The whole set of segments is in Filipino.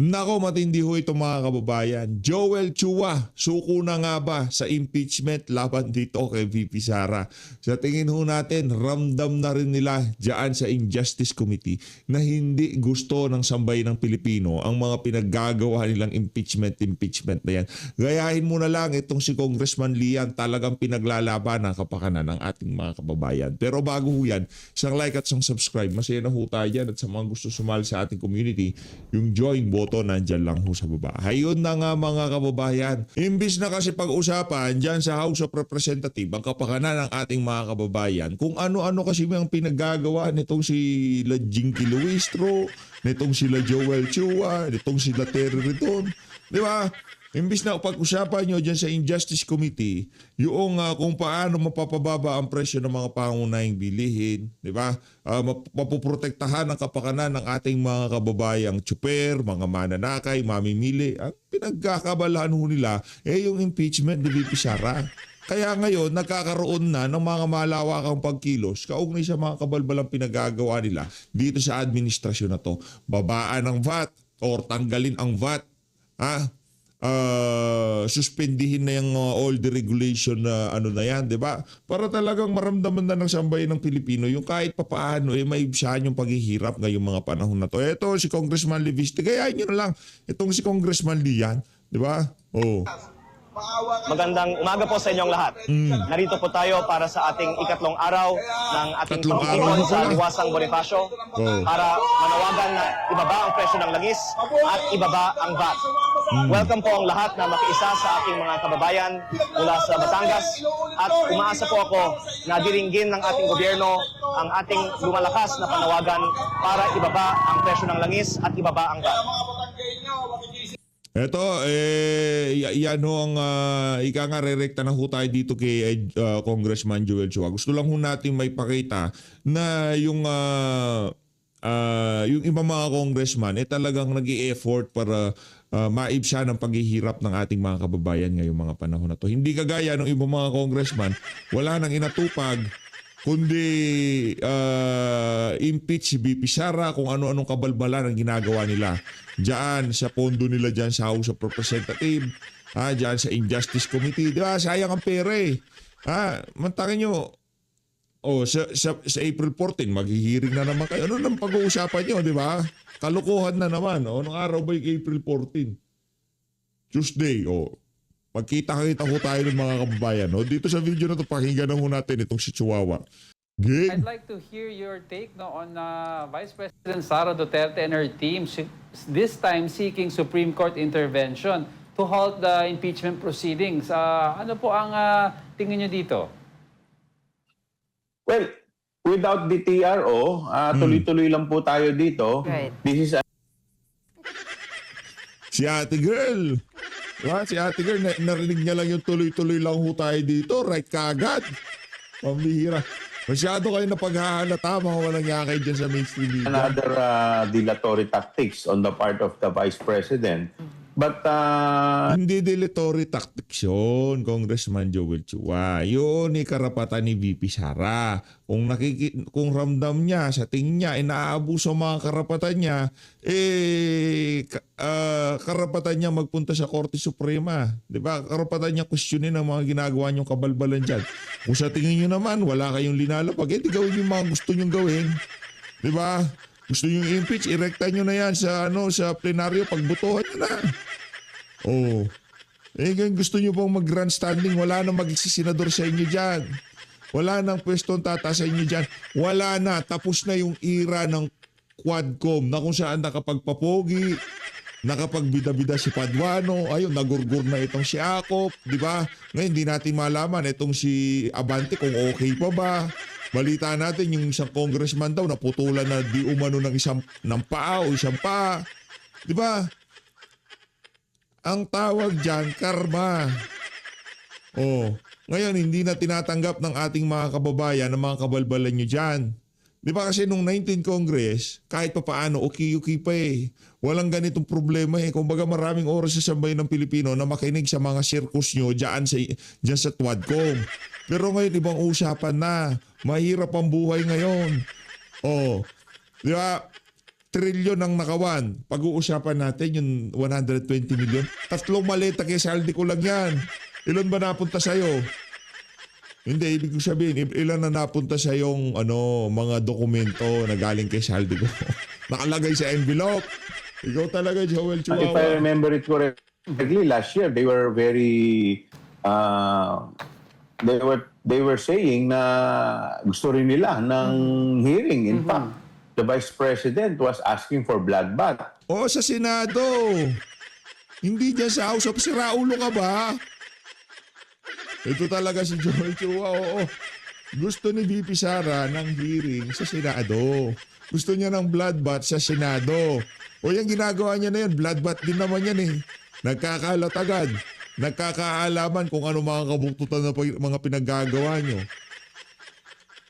Nako, matindi ho ito mga kababayan. Joel Chua, suko na nga ba sa impeachment laban dito kay VP Sara? Sa tingin ho natin, ramdam na rin nila dyan sa Injustice Committee na hindi gusto ng sambayan ng Pilipino ang mga pinaggagawa nilang impeachment na yan. Gayahin mo na lang itong si Congressman Lian, talagang pinaglalaban ang kapakanan ng ating mga kababayan. Pero bago ho yan, isang like at isang subscribe. Masaya na ho tayo dyan at sa mga gusto sumali sa ating community, yung join button nandyan lang ho sa baba. Hayun na nga mga kababayan. Imbis na kasi pag-usapan dyan sa House of Representatives ang kapakanan ng ating mga kababayan, kung ano-ano kasi ang pinaggagawa nitong si Jinky Luistro, nitong sila Joel Chua, nitong sila Terry Riton. Di ba? Imbis na pag-usapan nyo dyan sa Injustice Committee, yung kung paano mapapababa ang presyo ng mga pangunahing bilihin, di ba? Mapoprotektahan ang kapakanan ng ating mga kababayang tsuper, mga mananakay, mamimili. Ang pinagkakabalahan ho nila, yung impeachment ni VP Sara. Kaya ngayon, nagkakaroon na ng mga malawakang pagkilos kaugnay sa mga kabalbalang pinagagawa nila dito sa administrasyon na to. Babaan ang VAT or tanggalin ang VAT. Suspendihin na yung all the regulation na na yan, di ba? Para talagang maramdaman na ng sambayan ng Pilipino yung kahit papaano maibsahan yung paghihirap ngayong mga panahon na to. Ito si Congressman Leviste, gayahin nyo na lang itong si Congressman Lian, di ba? Oh. Magandang umaga po sa inyong lahat. Narito po tayo para sa ating ikatlong araw ng ating pagtipon sa Liwasang Bonifacio para manawagan na ibaba ang presyo ng langis at ibaba ang VAT. Welcome po ang lahat na makiisa sa ating mga kababayan mula sa Batangas at umaasa po ako na diringgin ng ating gobyerno ang ating lumalakas na panawagan para ibaba ang presyo ng langis at ibaba ang VAT. Ito, yan ho ang ika nga re-rekta na ho tayo dito kay Congressman Joel Chua. Gusto lang ho natin may pakita na yung ibang mga congressman talagang nag-i-effort para maibsa ng paghihirap ng ating mga kababayan ngayong mga panahon na to. Hindi kagaya ng ibang mga congressman, wala nang inatupag kundi impeach si VP Sara kung ano-anong kabalbalan ang ginagawa nila. Diyan sa pondo nila dyan sa House of Representatives, diyan sa Injustice Committee. Diba? Sayang ang pera eh. Mantakin nyo, sa April 14, maghihiring na naman kayo. Ano nang pag-uusapan nyo, di ba? Kalukuhan na naman. Anong araw ba yung April 14? Tuesday. Magkita-kita ko tayo ng mga kababayan. Dito sa video na to, pakinggan na ho natin itong si Chihuahua. I'd like to hear your take on Vice President Sara Duterte and her team, this time seeking Supreme Court intervention to halt the impeachment proceedings. Ano po ang tingin nyo dito? Well, without the TRO, tuloy-tuloy lang po tayo dito. Right. This is Si Ate Girl. Diba? Si Ate Girl, narinig niya lang yung tuloy-tuloy lang ho tayo dito. Right kagad. Pambihira. Masyado kayo napaghahalata, mga walang yakay dyan sa mainstream media. another dilatory tactics on the part of the Vice President. But Hindi dilatory tactics yun, Congressman Joel Chua. Yun ni karapatan ni VP Sara. Kung ramdam niya, sa tingin niya, inaabuso mga karapatan niya, karapatan niya magpunta sa Korte Suprema. Diba? Karapatan niya questionin ang mga ginagawa niyong kabalbalan dyan. Kung sa tingin niyo naman, wala kayong linalapag, di gawin yung mga gusto niyong gawin. Diba? Gusto nyo impeach, irekta nyo na yan sa plenaryo, pagbutuhan nyo na. Gusto nyo pong mag-grandstanding, wala nang magsisenador sa inyo dyan. Wala nang pwestong tata sa inyo dyan. Wala na, tapos na yung era ng Quadcom na kung saan nakapagpapogi, nakapagbida-bida si Paduano, ayun, nagurgur na itong si Akop, di ba? Ngayon, hindi natin malaman itong si Abante kung okay pa ba. Balita natin yung isang congressman daw naputulan na di umano ng paa o isang paa. Di ba? Ang tawag dyan, karma. Ngayon, hindi na tinatanggap ng ating mga kababayan ang mga kabalbalan nyo dyan. Di ba kasi nung 19 Congress, kahit pa paano, okay pa eh. Walang ganitong problema eh. Kumbaga maraming oras sa sambayan ng Pilipino na makinig sa mga circus nyo dyan sa Twadcom. Pero ngayon, ibang usapan na. Mahirap ang buhay ngayon. Di ba? trilyon ang nakawan. Pag-uusapan natin yung 120 million. 3 maleta kay saldi ko lang yan. Ilan ba napunta sa'yo? Hindi, ibig ko sabihin, ilan na napunta sa yung mga dokumento na galing kay saldi ko. Nakalagay sa envelope. Ikaw talaga, Joel If Chihuahua. I remember it correctly, last year they were very they were saying na gusto rin nila ng hearing. In fact, the Vice President was asking for bloodbath. Oo, sa Senado. Hindi dyan sa House of Siraulo ka ba? Ito talaga si Joel Chua, oo. Gusto ni VP Sara ng hearing sa Senado. Gusto niya ng bloodbath sa Senado. O yung ginagawa niya na yan, bloodbath din naman yan eh. Nagkakalat agad. Nagkakaalaman kung ano mga kabuktutan na mga pinaggagawa nyo.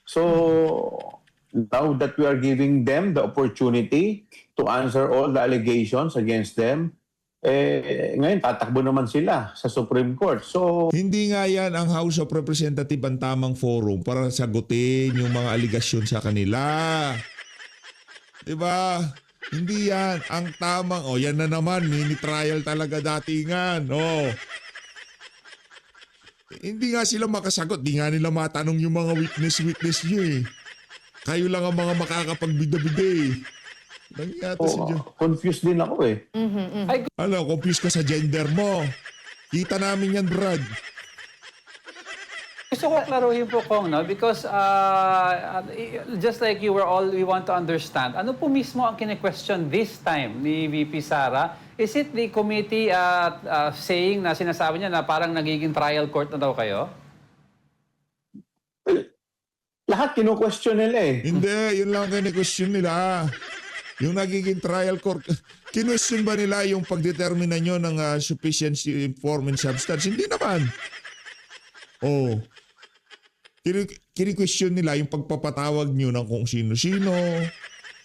So, now that we are giving them the opportunity to answer all the allegations against them, ngayon tatakbo naman sila sa Supreme Court. So, Hindi nga yan ang House of Representatives ang tamang forum para sagutin yung mga aligasyon sa kanila. Diba? Hindi yan ang tamang, yan na naman, mini trial talaga datingan. Hindi nga sila makasagot, di nga nila matanong yung mga witness nyo eh. Kayo lang ang mga makakapagbida-bida eh. Nangyata si confused din ako eh. confused ka sa gender mo. Kita namin yan, Brad. Gusto ko klaruhin po, Kong, no? Because just like we want to understand, ano po mismo ang kine-question this time ni VP Sara? Is it the committee saying na sinasabi niya na parang nagiging trial court na daw kayo? Lahat kino-question nila eh. Hindi, yun lang ang kine-question nila. Yung nagiging trial court. Kinwestiyon ba nila yung pagdetermina nyo ng sufficiency in form and substance? Hindi naman. Kini-question nila yung pagpapatawag nyo ng kung sino-sino,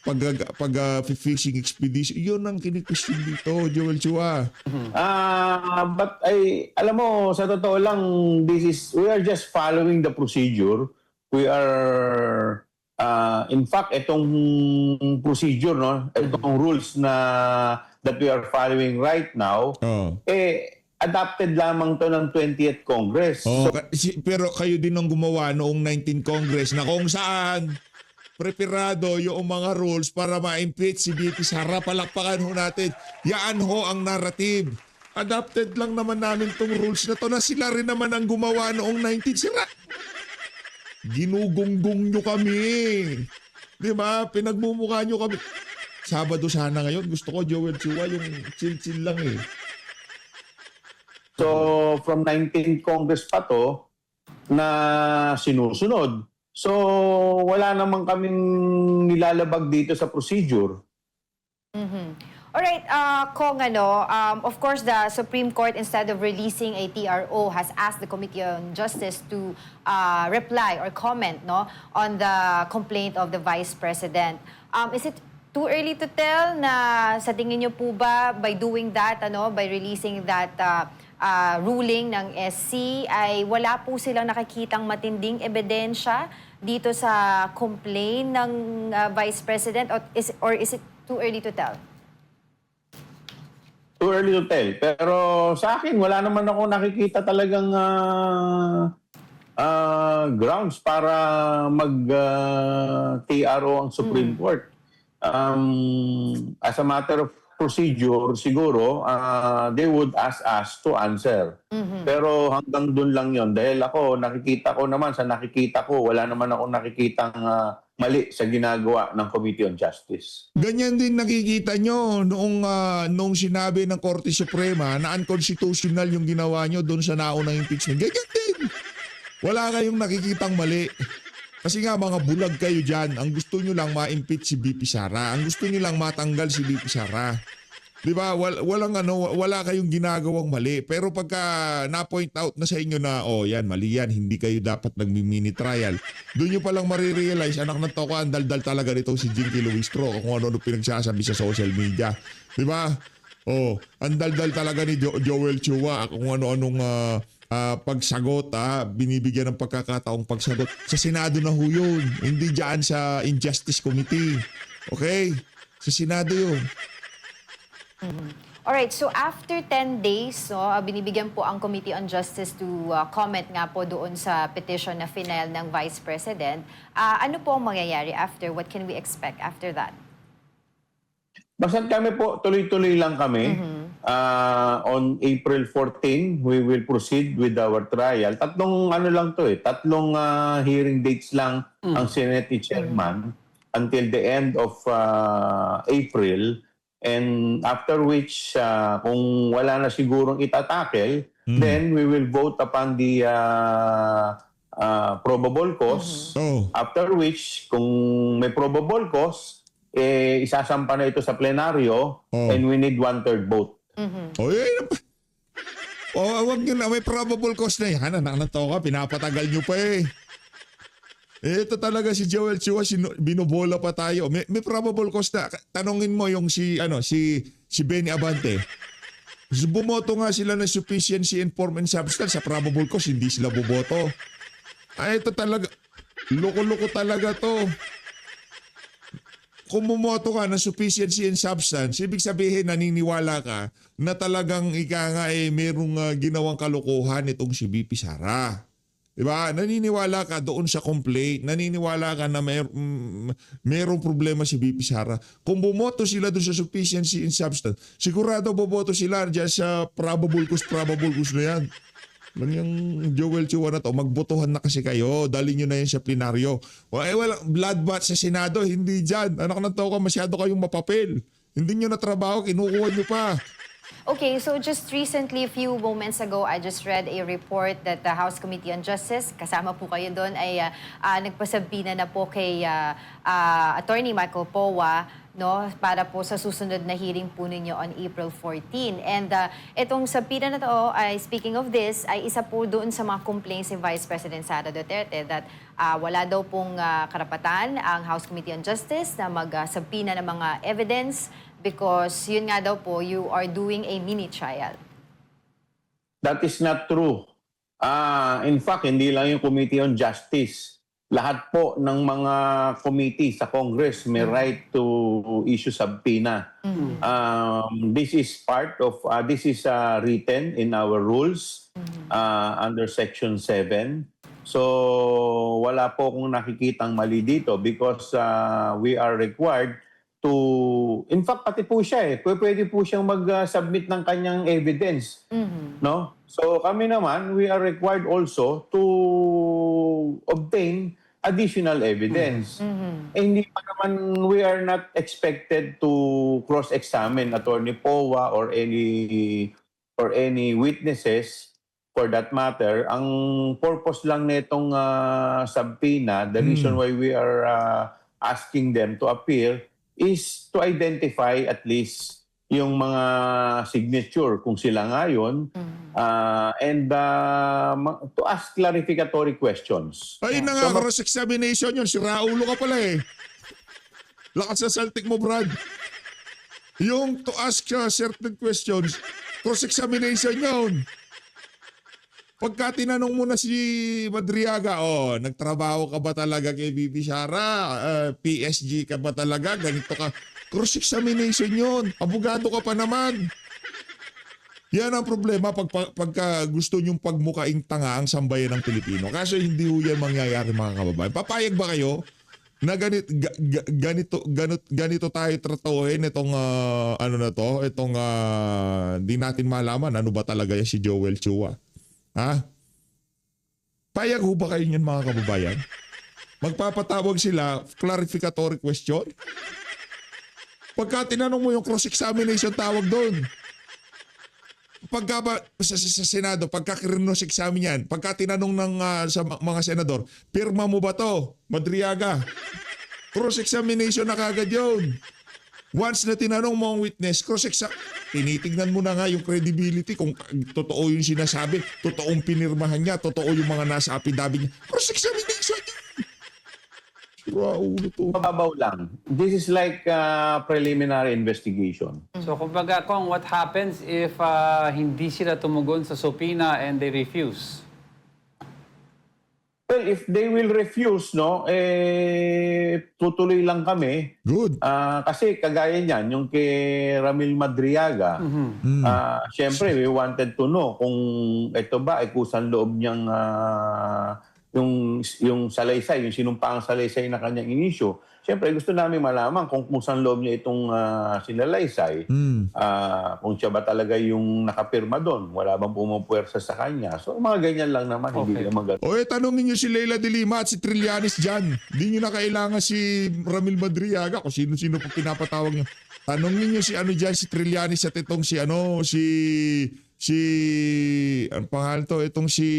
pag-fishing expedition. Yun ang kini-question dito, Joel Chua. But alam mo, sa totoo lang, we are just following the procedure. We are, in fact, itong procedure, no, itong rules that we are following right now, adopted lamang to ng 20th Congress. Pero kayo din ang gumawa noong 19th Congress na kung saan preparado yung mga rules para ma-impeach si VP Sara. Palakpakan ho natin. Yan ho ang narrative. Adopted lang naman namin tong rules na to na sila rin naman ang gumawa noong 19th. Sira. Ginugunggong nyo kami. Di ba? Pinagmumukha nyo kami. Sabado sana ngayon. Gusto ko, Joel Chua, yung chill-chill lang eh. So, from 19th Congress pa to na sinusunod. So, wala naman kaming nilalabag dito sa procedure. Alright, Kong, of course, the Supreme Court, instead of releasing a TRO, has asked the Committee on Justice to reply or comment on the complaint of the Vice President. Is it too early to tell na sa tingin niyo po ba, by doing that, by releasing that ruling ng SC, ay wala po silang nakikitang matinding ebidensya dito sa complaint ng Vice President, or is it too early to tell? Too early to tell. Pero sa akin, wala naman ako nakikita talagang grounds para mag-TRO ang Supreme Court. As a matter of procedure, siguro, they would ask us to answer. Pero hanggang dun lang yon. Dahil ako, nakikita ko naman, sa nakikita ko, wala naman ako nakikitang mali sa ginagawa ng Committee on Justice. Ganyan din nakikita nyo noong sinabi ng Korte Suprema na unconstitutional yung ginawa nyo doon sa naunang impeachment. Ganyan din. Wala kayong nakikitang mali. Kasi nga mga bulag kayo dyan. Ang gusto nyo lang ma-impeach si VP Sara. Ang gusto nyo lang matanggal si VP Sara. Di ba? Wala kayong ginagawang mali. Pero pagka na-point out na sa inyo na, yan, mali yan, hindi kayo dapat nag-mini trial, doon nyo palang marirealize, anak ng toko, ang daldal talaga nito si Jinky Luistro kung ano pinagsasabi sa social media. Di ba? Ang daldal talaga ni Joel Chua kung ano-anong pagsagot, binibigyan ng pagkakataong pagsagot. Sa Senado na ho yun, hindi dyan sa Injustice Committee. Okay? Sa Senado yun. Alright, so after 10 days, no, binibigyan po ang Committee on Justice to comment nga po doon sa petition na final ng Vice President. Ano po ang mangyayari after? What can we expect after that? Basta kami po, tuloy-tuloy lang kami. On April 14, we will proceed with our trial. Tatlong tatlong hearing dates lang ang Senate Chairman until the end of April. And after which, kung wala na sigurong itatakel, then we will vote upon the probable cause. Oh. After which, kung may probable cause, isasampa na ito sa plenaryo and we need 1/3 vote. Oh, yun. Wag nyo na. May probable cause na yan. Anak to ka. Pinapatagal nyo pa eh. Ito talaga si Joel Chua, binobola pa tayo. May probable cause na. Tanungin mo yung si Benny Abante. Bumoto nga sila ng sufficiency in form and substance. Sa probable cause, hindi sila buboto. Ito talaga. Loko-loko talaga to. Kung bumoto ka ng sufficiency in substance, ibig sabihin naniniwala ka na talagang merong ginawang kalokohan itong si BP Sara. Diba? Naniniwala ka doon sa complaint, naniniwala ka na merong problema si BP Sara. Kung bumoto sila doon sa sufficiency in substance, sigurado boboto sila dyan sa probable cause na yan. Lang yung Joel Chua na to, magbotohan na kasi kayo, dali nyo na yan sa plenaryo. Wala, bloodbath sa Senado, hindi dyan. Anak ng tao ka, masyado kayong mapapil. Hindi nyo na trabaho, kinukuha nyo pa. Okay, so just recently, a few moments ago, I just read a report that the House Committee on Justice, kasama po kayo doon, ay nagpasabina na po kay Attorney Michael Powa, no, para po sa susunod na hearing po ninyo on April 14. And itong sabina na to, speaking of this, ay isa po doon sa mga complaints ni Vice President Sara Duterte that wala daw pong karapatan ang House Committee on Justice na magsabina ng mga evidence because yun nga daw po, you are doing a mini trial. That is not true. In fact, hindi lang yung Committee on Justice. Lahat po ng mga committee sa Congress may right to issue subpoena. This is part of, this is written in our rules under Section 7. So, wala po akong nakikitang mali dito because we are required to, in fact, pati po siya pwede po siyang mag-submit ng kanyang evidence. No? So kami naman, we are required also to obtain additional evidence. Hindi pa naman, we are not expected to cross-examine Attorney Powa or any witnesses for that matter. Ang purpose lang nitong subpoena, the reason why we are asking them to appear is to identify at least yung mga signature kung sila nga yun and to ask clarificatory questions. Ay na nga, cross-examination yun. Si Raulo ka pala eh. Lakas sa saltik mo, Brad. Yung to ask certain questions, cross-examination yun. Pagka tinanong mo na si Madriaga, nagtrabaho ka ba talaga kay BP Sara? PSG ka ba talaga? Ganito ka. Cross-examination yun. Abogado ka pa naman. Yan ang problema pagka gusto nyong pagmukaing tanga ang sambayan ng Pilipino. Kaso hindi ho yan mangyayari mga kababayan. Papayag ba kayo na ganito tayo tratuhin itong di natin malaman ano ba talaga yan si Joel Chua? Ha? Payag ho ba kayo niyan mga kababayan? Magpapatawag sila, clarificatory question? Pagka tinanong mo yung cross-examination tawag doon. Pagka sa Senado, pagka cross-examine yan, pagka tinanong ng sa mga senador, pirma mo ba to, Madriaga? Cross-examination na kagad yun. Once na tinanong mo ang witness, tinitignan mo na nga yung credibility kung totoo yung sinasabi, totoong pinirmahan niya, totoo yung mga nasa affidavit niya. Cross-examination niya. Raulo to. Mababaw lang. This is like preliminary investigation. So kumbaga kung what happens if hindi sila tumugon sa subpoena and they refuse? Well, Well, if they will refuse, no, tutuloy lang kami. Good. Kasi kagaya niyan, yung kay Ramil Madriaga, syempre we wanted to know kung ito ba ay kusang loob niyang yung salaysay, yung sinumpaang salaysay na kanyang inisyo. Syempre gusto namin malaman kung kusang loob niya itong sinalaysay. Kung siya ba talaga yung nakapirma doon, wala bang pumupuwersa sa kanya. So mga ganyan lang naman, hindi naman ganun. O tanongin nyo si Leila de Lima at si Trillanes dyan. Hindi nyo na kailangan si Ramil Madriaga kung sino-sino pa pinapatawag nyo. Tanongin nyo si ano dyan, si Trillanes at itong si ano pangalan to? Itong si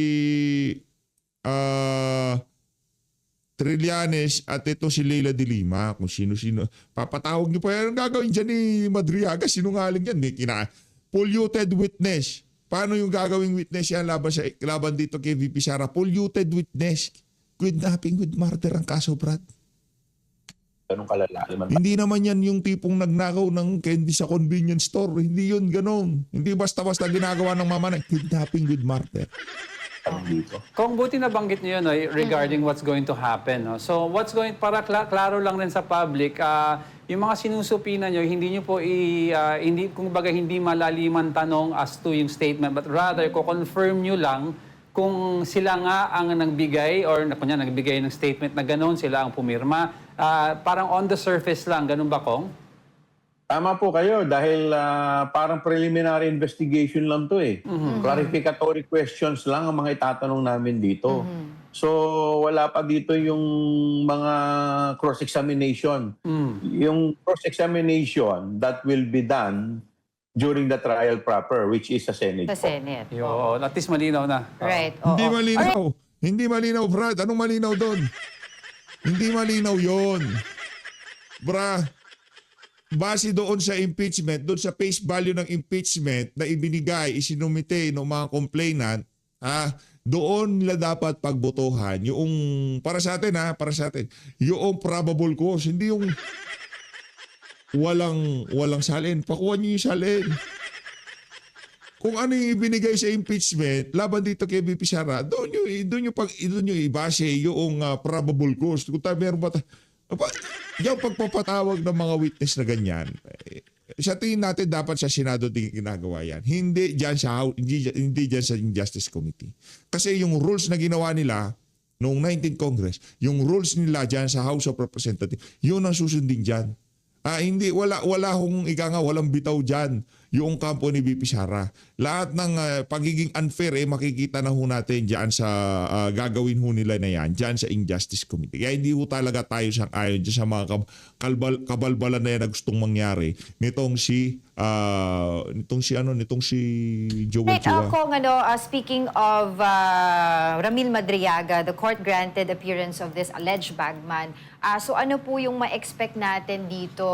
Trillanes at itong si Leila de Lima. Kung sino-sino. Papatawag nyo pa yan. Ang gagawin dyan ni Madriaga, sinungaling yan. Polluted witness. Paano yung gagawing witness yan laban dito kay VP Sara? Polluted witness. Kidnapping with murder ang kaso, Brad. Ganun kalalaman. Hindi naman yan yung tipong nagnakaw ng candy sa convenience store. Hindi yun ganon. Hindi basta-basta ginagawa ng mama na kidnapping with murder. Dito. Kung buti nabanggit niyo no, regarding what's going to happen. No? So what's going, para klaro lang rin sa public, yung mga sinusupina niyo, hindi niyo po, hindi, kung baga hindi malaliman tanong as to yung statement, but rather, ko-confirm niyo lang kung sila nga ang nagbigay or kunya nagbigay ng statement na gano'n, sila ang pumirma. Parang on the surface lang, ganun ba, Kong? Tama po kayo dahil parang preliminary investigation lang to eh. Clarificatory questions lang ang mga itatanong namin dito. So wala pa dito yung mga cross-examination. Yung cross-examination that will be done during the trial proper, which is sa Senate. Sa Senate. Yo, at least malinaw na. Right. Oo. Hindi malinaw. Hindi malinaw, Brad. Anong malinaw doon? Hindi malinaw yon. Bra, base doon sa impeachment, doon sa face value ng impeachment na ibinigay, isinumite ng mga complainant, doon nila dapat pagbotohan yung, para sa atin yung probable cause, hindi yung walang salin. Pakuha niyo yung salin. Kung ano yung ibinigay sa impeachment, laban dito kay VP Sara, doon nyo ibase yung probable cause. Kung tayo meron ba yung pagpapatawag ng mga witness na ganyan, sa tingin natin dapat sa Senado din ginagawa yan. Hindi dyan sa Injustice Committee. Kasi yung rules na ginawa nila noong 19th Congress, yung rules nila dyan sa House of Representatives, yun ang susundin dyan. Hindi, wala walang bitaw dyan yung kampo ni VP Sara. Lahat ng pagiging unfair makikita na ho natin dyan sa gagawin ho nila na yan, dyan sa Injustice Committee. Kaya hindi ho talaga tayo sang-ayon dyan sa mga kabalbalan na yan na gustong mangyari nitong si Joel Right, Chua. Kung speaking of Ramil Madriaga, the court granted appearance of this alleged bagman. So ano po yung ma-expect natin dito?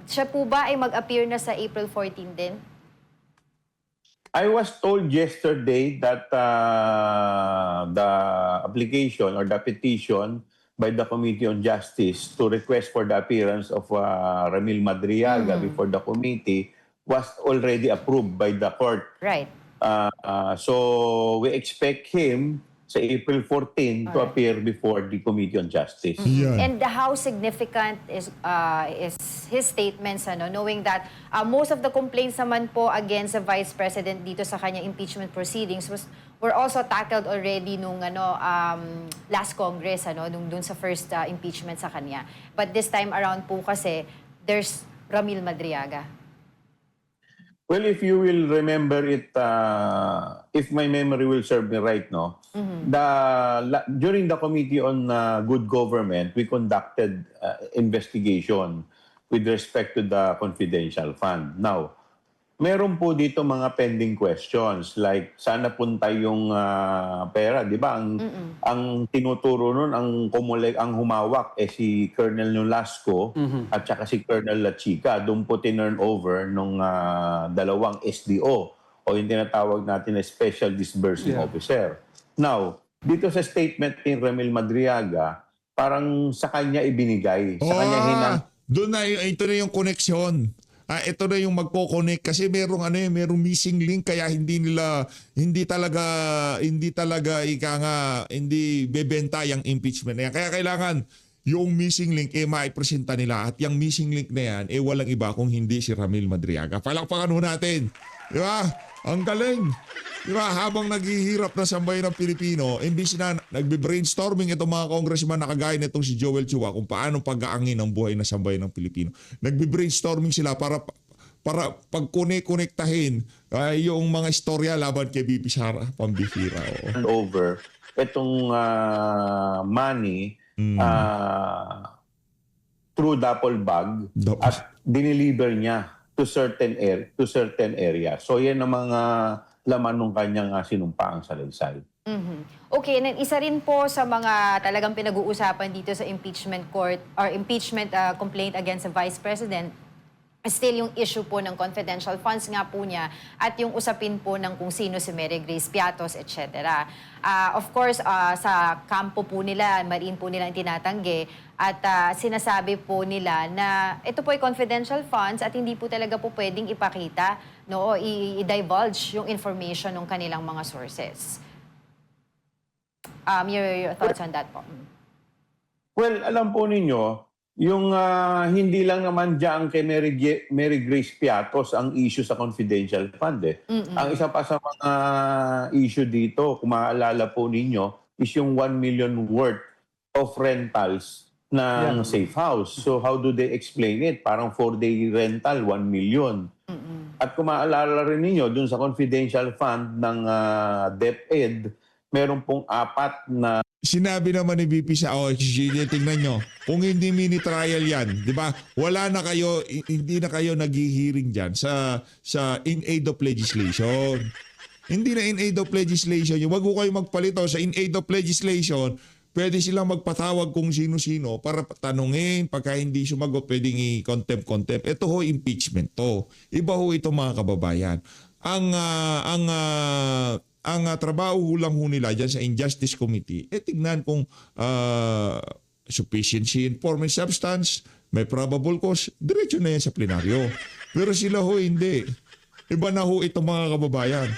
Siya po ba ay mag-appear na sa April 14 din? I was told yesterday that the application or the petition by the Committee on Justice to request for the appearance of Ramil Madriaga before the committee was already approved by the court. Right. So we expect him sa April 14 to appear before the Committee on Justice. Yan. And how significant is his statements, knowing that most of the complaints naman po against the Vice President dito sa kanyang impeachment proceedings were also tackled already nung last Congress, dun sa first impeachment sa kanya. But this time around po kasi, there's Ramil Madriaga. Well, if you will remember it, if my memory will serve me right, during the Committee on Good Government, we conducted investigation with respect to the confidential fund. Now, meron po dito mga pending questions like saan napunta yung pera, 'di ba? Ang tinuturo nun, ang humawak si Colonel Nolasco at saka si Colonel Lachica. Doon po tinurn over nung dalawang SDO o yung tinatawag natin na Special Disbursing Officer. Now, dito sa statement ni Ramil Madriaga, parang sa kanya ibinigay, sa kanya doon na ito na yung koneksyon. ito na yung magko-connect kasi merong missing link kaya hindi talaga hindi bebenta yung impeachment na yan. Kaya kailangan yung missing link maipresenta nila at yung missing link na yan walang iba kung hindi si Ramil Madriaga. Palakpakan ho natin. Di ba? Ang galing. Di ba? Habang naghihirap na sambayan ng Pilipino, imbis na nagbe-brainstorming itong mga congressman na kagaya nitong si Joel Chua kung paano pag-aangin ang buhay na sambayan ng Pilipino. Nagbe-brainstorming sila para pag-konektahin yung mga istorya laban kay BP Sara. Pambihira. Over itong money through duffel bag at dineliver niya to certain area. So yan ang mga laman ng kanyang sinumpaang salaysay. Okay, and then isa rin po sa mga talagang pinag-uusapan dito sa impeachment court or impeachment complaint against the Vice President, still yung issue po ng confidential funds nga po niya at yung usapin po ng kung sino si Mary Grace Piatos, etc. Of course, sa kampo po nila, mariin po nila ang tinatanggi at sinasabi po nila na ito po ay confidential funds at hindi po talaga po pwedeng ipakita, no, i-divulge yung information ng kanilang mga sources. Your thoughts on that po? Well, alam po ninyo, yung hindi lang naman diyan kay Mary Grace Piatos ang issue sa confidential fund. Ang isa pa sa mga issue dito, kung maalala po ninyo, is yung 1 million worth of rentals ng safe house. So how do they explain it? Parang 4-day rental, 1 million. At kung maalala rin ninyo, dun sa confidential fund ng DepEd, meron pong 4 na Sinabi naman ni VP sa tingnan nyo, kung hindi mini trial yan, di ba? Hindi na kayo naghihiring dyan sa in aid of legislation. Hindi na in aid of legislation. Wag ko kayo magpalito sa in aid of legislation. Pwede silang magpatawag kung sino-sino para tanungin. Pagka hindi sumagot, pwedeng i-contempt. Ito ho, impeachment to. Iba ho ito mga kababayan. Ang trabaho lang ho nila dyan sa Injustice Committee, tignan kung sufficiency in form and substance, may probable cause, diretso na yan sa plenaryo. Pero sila ho hindi. Iba na ho ito mga kababayan.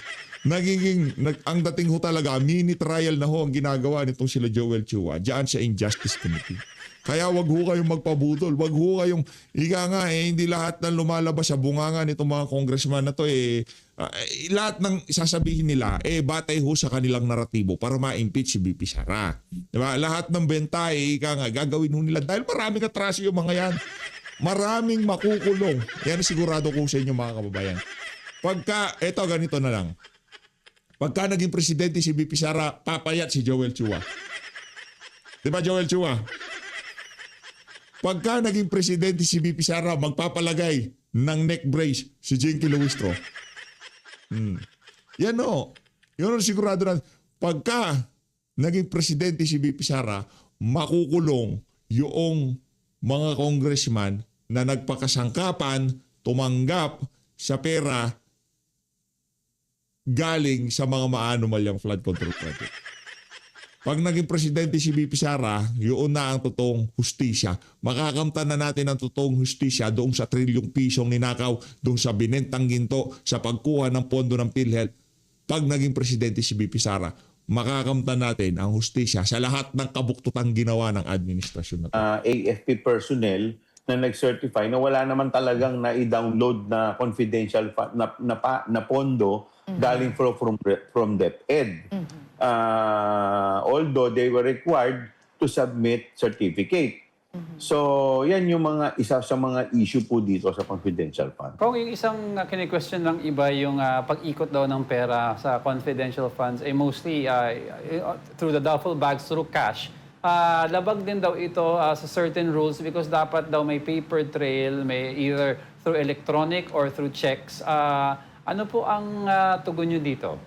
Ang dating ho talaga, mini trial na ho ang ginagawa nitong sila Joel Chua dyan sa Injustice Committee. Kaya wag ho kayong magpabudol. Wag ho kayong, hindi lahat ng lumalabas sa bunganga nitong mga congressman na to lahat ng sasabihin nila batay ho sa kanilang naratibo para ma-impeach si BP Sara. Diba? Lahat ng benta gagawin ho nila dahil maraming atraso yung mga yan. Maraming makukulong. Yan sigurado ko sa inyo mga kababayan. Ganito na lang. Pagka naging presidente si BP Sara, papayat si Joel Chua. Diba Joel Chua? Pagka naging presidente si BP Sara, magpapalagay ng neck brace si Jinky Luistro. Yan o. Yun ang sigurado na. Pagka naging presidente si BP Sara, makukulong yung mga congressman na nagpakasangkapan, tumanggap sa pera galing sa mga maanumalyang flood control project. Pag naging presidente si BP Sara, yun na ang totoong hustisya. Makakamtan na natin ang totoong hustisya doon sa trilyong pisong ninakaw, doon sa binentang ginto, sa pagkuha ng pondo ng PhilHealth. Pag naging presidente si BP Sara, makakamtan natin ang hustisya sa lahat ng kabuktutang ginawa ng administrasyon na ito. AFP personnel na nag-certify na wala naman talagang na-download na confidential na pondo galing from DepEd. Although they were required to submit certificate. So, yan yung isa sa mga issue po dito sa confidential fund. Kung yung isang kini-question ng iba yung pag-ikot daw ng pera sa confidential funds ay mostly through the duffel bags, through cash. Labag din daw ito sa certain rules because dapat daw may paper trail, may either through electronic or through checks. Ano po ang tugon nyo dito?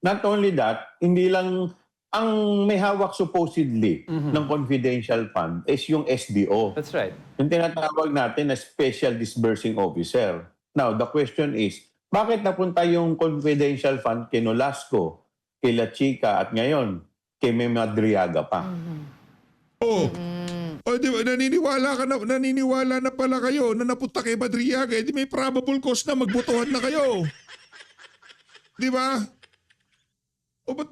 Not only that, hindi lang ang may hawak supposedly ng confidential fund is yung SDO. That's right. Yung tinatawag natin na Special Disbursing Officer. Now, the question is, bakit napunta yung confidential fund kay Nolasco, kay La Chica at ngayon kay May Madriaga pa? O di ba, naniniwala na pala kayo na napunta kay Madriaga, di may probable cause na magbotohan na kayo. Di ba? O ba't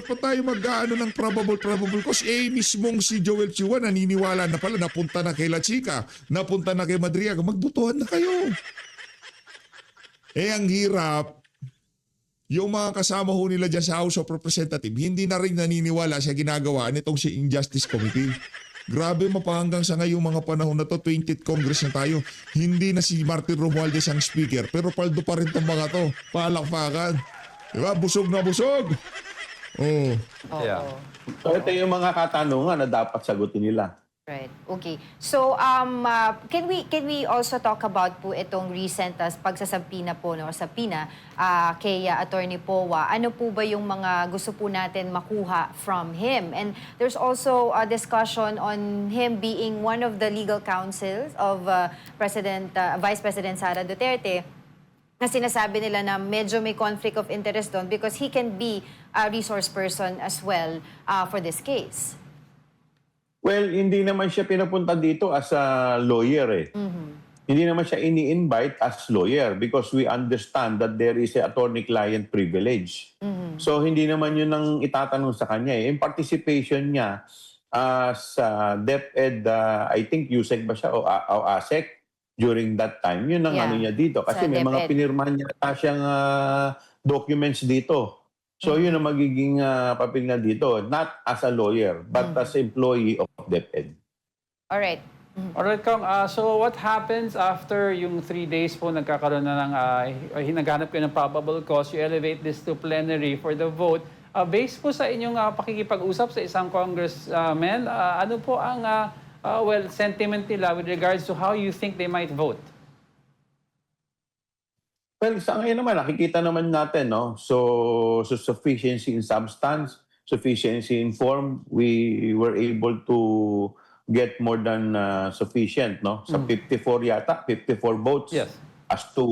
pa tayo mag-ano ng probable cause? Mismong si Joel Chua naniniwala na pala, napunta na kay La Chica, napunta na kay Madriaga, magbotohan na kayo. Ang hirap. Yung mga kasama ho nila dyan sa House of Representatives, hindi na rin naniniwala sa ginagawa nitong si Injustice Committee. Grabe, mapahanggang sa ngayong mga panahon na to, 20th Congress na tayo. Hindi na si Martin Romualdez ang speaker, pero paldo pa rin itong mga to. Palakpakan. Diba? Busog na busog. Oh. Yeah. So ito yung mga katanungan na dapat sagutin nila. Right. Okay. So, can we also talk about po itong recent pagsasabina po, no, sabina kay Attorney Powa? Ano po ba yung mga gusto po natin makuha from him? And there's also a discussion on him being one of the legal counsels of Vice President Sara Duterte, na sinasabi nila na medyo may conflict of interest doon because he can be a resource person as well for this case. Well, hindi naman siya pinapunta dito as a lawyer eh. Hindi naman siya ini-invite as lawyer because we understand that there is a attorney-client privilege. So hindi naman yun ang itatanong sa kanya eh. Yung participation niya sa DepEd, I think USEC ba siya o ASEC during that time, yun ang ano niya dito. Kasi Sa may mga DepEd. pinirmahan niya siyang documents dito. So yun ang magiging papel na dito, not as a lawyer, but as employee of DepEd. All right. Alright, Kong. So what happens after yung 3 days po nagkakaroon na ng hinaghanap kayo ng probable cause, you elevate this to plenary for the vote. Based po sa inyong pakikipag-usap sa isang congressman, ano po ang sentiment nila with regards to how you think they might vote? Well, sa ngayon naman, nakikita naman natin, no? So sufficiency in substance, sufficiency in form, we were able to get more than sufficient, no? Sa 54 yata, 54 votes Yes. as to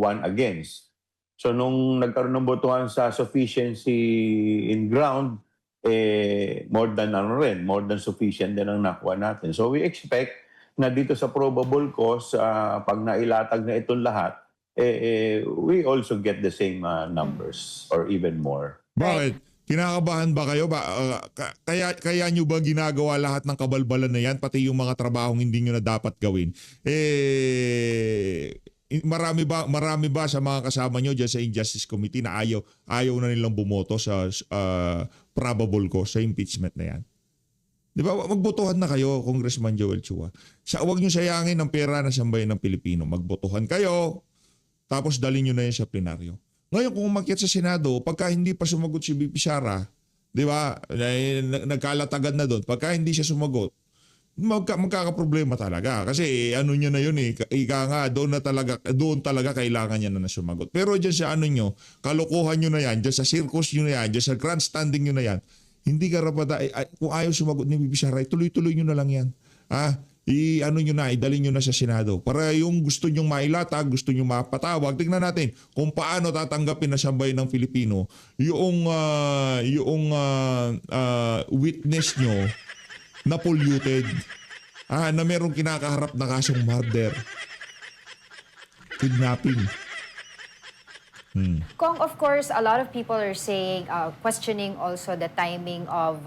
1 against. So nung nagkaroon ng botohan sa sufficiency in ground, more than sufficient din ang nakuha natin. So we expect na dito sa probable cause, pag nailatag na itong lahat, we also get the same numbers or even more. Bakit? Kinakabahan ba kayo? Kaya nyo ba ginagawa lahat ng kabalbalan na yan, pati yung mga trabahong hindi nyo na dapat gawin? Marami ba sa mga kasama nyo dyan sa Injustice Committee na ayaw na nilang bumoto sa probable cause, sa impeachment na yan? Di ba? Magbotohan na kayo, Congressman Joel Chua. Huwag nyo sayangin ang pera na sambayan ng Pilipino. Magbotohan kayo, tapos dalhin nyo na yan sa plenaryo. Ngayon, kung umakyat sa Senado, pagka hindi pa sumagot si VP Sara, di ba, nagkalatagan na doon, pagka hindi siya sumagot, magkakaproblema talaga. Kasi ano nyo na yun eh, ika nga, doon talaga kailangan niya na sumagot. Pero dyan sa ano nyo, kalokohan nyo na yan, dyan sa circus nyo na yan, dyan sa grandstanding nyo na yan, hindi karapata, kung ayaw sumagot ni VP Sara, tuloy-tuloy nyo na lang yan. Idalhin nyo na sa Senado. Para yung gusto nyong mailatag, gusto nyong mapatawag, tingnan natin kung paano tatanggapin na sambayan ng Pilipino yung witness nyo na polluted, na merong kinakaharap na kasong murder, kidnapping. Kong, of course, a lot of people are saying, questioning also the timing of,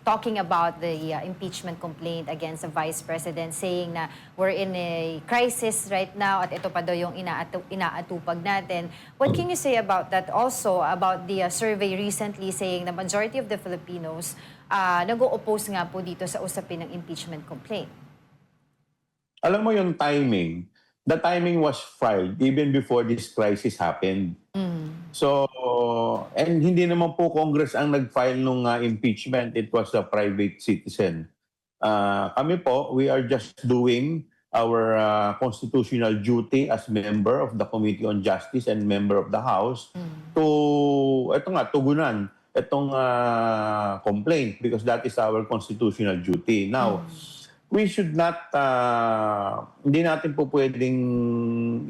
talking about the impeachment complaint against the Vice President, saying na we're in a crisis right now at ito pa daw yung inaatupag natin. What can you say about that? Also, about the survey recently saying the majority of the Filipinos nag-o-oppose nga po dito sa usapin ng impeachment complaint. Alam mo yung timing, the timing was filed even before this crisis happened. So, and hindi naman po Congress ang nag-file nung impeachment. It was a private citizen. Kami po, we are just doing our constitutional duty as member of the Committee on Justice and member of the House to, tugunan itong complaint because that is our constitutional duty. Now, we should not, hindi natin po pwedeng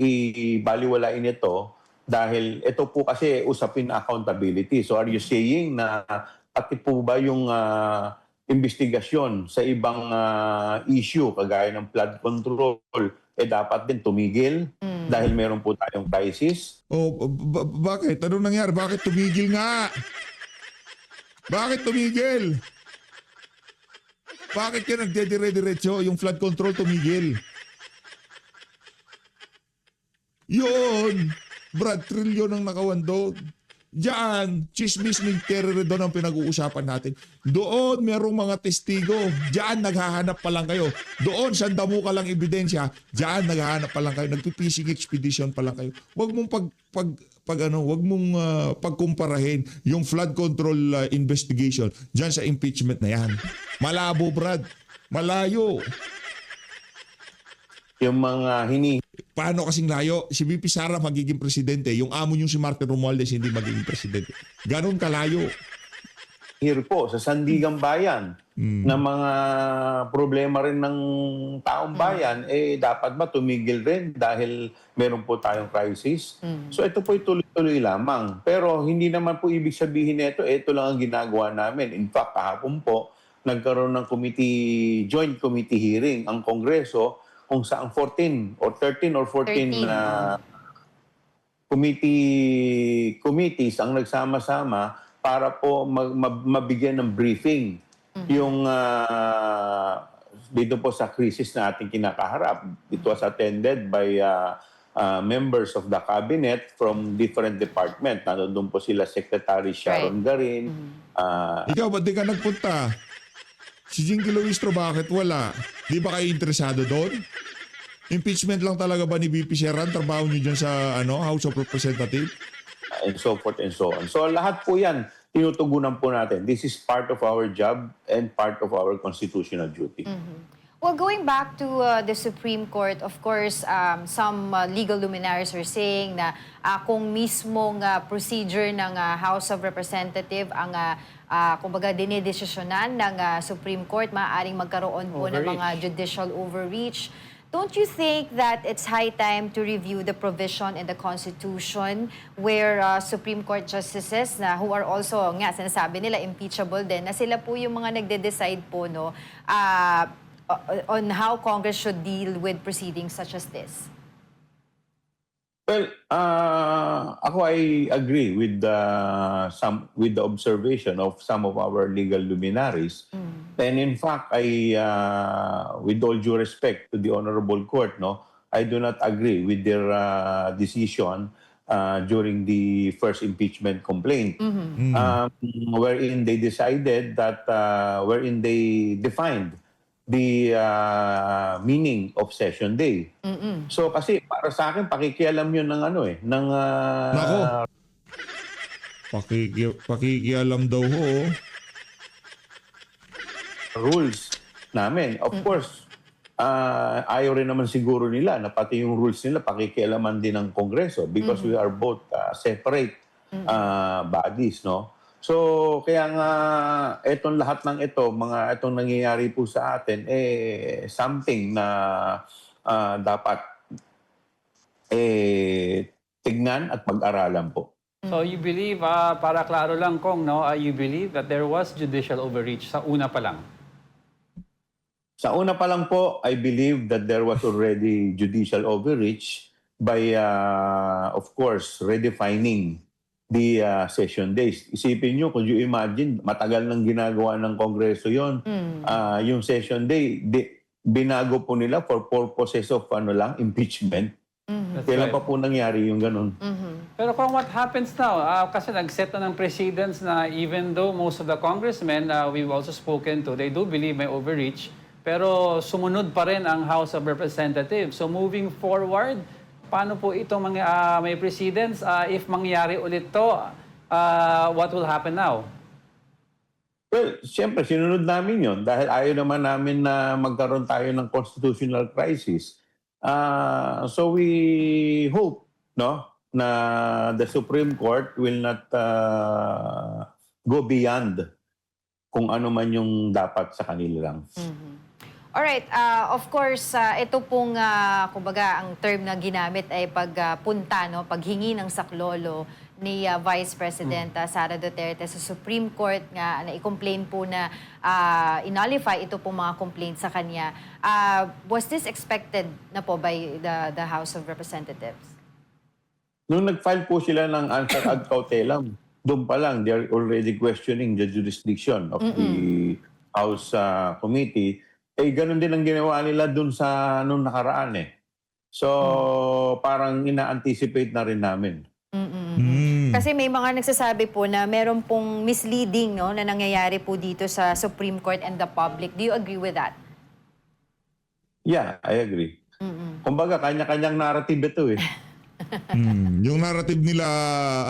ibaliwalain ito dahil ito po kasi usapin na accountability. So are you saying na pati po ba yung investigasyon sa ibang issue kagaya ng flood control, dapat din tumigil dahil meron po tayong crisis. Oh, bakit? Ano nangyari? Bakit tumigil nga? Bakit tumigil? Bakit ka nagdedire-diretso? Yung flood control tumigil. Yun! Brad, trilyon ang nakawandog. Diyan, chismis ng terror doon ang pinag-uusapan natin. Doon, merong mga testigo. Diyan, naghahanap pa lang kayo. Doon, sanda mo ka lang ebidensya. Diyan, naghahanap pa lang kayo. Nagpipising expedition pa lang kayo. Huwag mong wag mong pagkumparahin yung flood control investigation diyan sa impeachment na yan. Malabo, Brad. Malayo. Yung mga Paano kasing layo? Si VP Sara magiging presidente. Yung amo yung si Martin Romualdez hindi magiging presidente. Ganon kalayo. here po sa Sandigang Bayan na mga problema rin ng taong bayan, dapat ba tumigil rin dahil meron po tayong crisis? So ito po tuloy-tuloy lamang. Pero hindi naman po ibig sabihin nito, ito lang ang ginagawa namin. In fact, kahapon po, nagkaroon ng joint committee hearing ang Kongreso kung saan 14 or 13 or 14 committees ang nagsama-sama para po mabigyan ng briefing yung dito po sa crisis na ating kinakaharap. It was attended by members of the cabinet from different departments. Nandun po sila Secretary Sharon Garin. Ikaw, ba't di ka nagpunta? Si Jinky Luistro, bakit wala? Di ba kayo interesado doon? Impeachment lang talaga ba ni VP Serran? Trabaho niyo dyan sa House of Representatives? And so forth and so on. So lahat po yan, tinutugunan po natin. This is part of our job and part of our constitutional duty. Well, going back to the Supreme Court, of course, some legal luminaries are saying na kung mismong procedure ng House of Representatives ang kumbaga dinidesisyonan ng Supreme Court, maaaring magkaroon po ng mga judicial overreach. Don't you think that it's high time to review the provision in the Constitution where Supreme Court justices na who are also, nga, sinasabi nila, impeachable din, na sila po yung mga nagde-decide po on how Congress should deal with proceedings such as this? Well, I agree with the observation of some of our legal luminaries. And in fact, with all due respect to the Honorable Court, I do not agree with their decision during the first impeachment complaint, wherein they decided that, wherein they defined the meaning of session day. So kasi para sa akin pakikialam 'yun ng Nako. Pakikialam daw ho. Rules namin. Of course, ayaw rin naman siguro nila na pati yung rules nila pakikialaman din ng Kongreso because we are both separate bodies, no? So, kaya nga, itong lahat ng itong nangyayari po sa atin, something na dapat tignan at pag-aralan po. So you believe, para klaro lang Kong, you believe that there was judicial overreach sa una pa lang? Sa una pa lang po, I believe that there was already judicial overreach by, of course, redefining the session days. Isipin nyo, could you imagine, matagal nang ginagawa ng Kongreso yon. Yung session day, binago po nila for purposes of impeachment. Kailan pa po nangyari yung ganun? Pero kung what happens now, kasi nag-set na ng precedents na even though most of the congressmen we've also spoken to, they do believe may overreach, pero sumunod pa rin ang House of Representatives. So moving forward, paano po itong mga may precedents? If mangyari ulit to, what will happen now? Well, siyempre, sinunod namin yon dahil ayaw naman namin na magkaroon tayo ng constitutional crisis. So we hope na the Supreme Court will not go beyond kung ano man yung dapat sa kanila lang. Alright, of course, ito pong, kumbaga, ang term na ginamit ay pagpunta, paghingi ng saklolo ni Vice President Sara Duterte sa Supreme Court nga na i-complain po na inullify ito po mga complaints sa kanya. Was this expected na po by the House of Representatives? Nung nag-file po sila ng answer ad cautelam, doon pa lang, they're already questioning the jurisdiction of the House Committee. Eh, ganun din ang ginawa nila doon sa nung nakaraan eh. So, parang ina-anticipate na rin namin. Kasi may mga nagsasabi po na meron pong misleading no, na nangyayari po dito sa Supreme Court and the public. Do you agree with that? Yeah, I agree. Kumbaga, kanya-kanyang narrative ito eh. Yung narrative nila,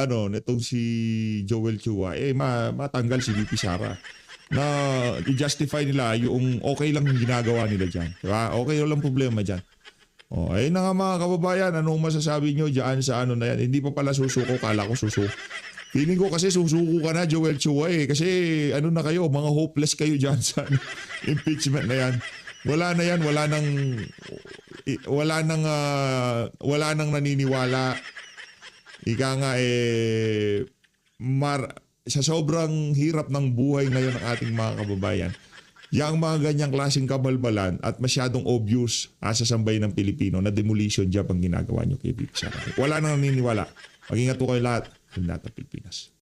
nitong si Joel Chua, matanggal si VP Sara. Na i-justify nila yung okay lang yung ginagawa nila dyan. Diba? Okay lang problema dyan. Ayun na nga mga kababayan, anong masasabi nyo dyan sa na yan? Hindi pa pala susuko, kala ko susuko. Feeling ko kasi susuko ka na, Joel Chua Kasi na kayo, mga hopeless kayo dyan sa impeachment na yan. Wala na yan, wala nang naniniwala. Ika nga sa sobrang hirap ng buhay ngayon ng ating mga kababayan, yung mga ganyang klaseng kabalbalan at masyadong obvious sa sambayan ng Pilipino na demolition job ang ginagawa nyo kay VP Sara. Wala nang naniniwala. Mag-ingat po kayo lahat ng Pilipinas.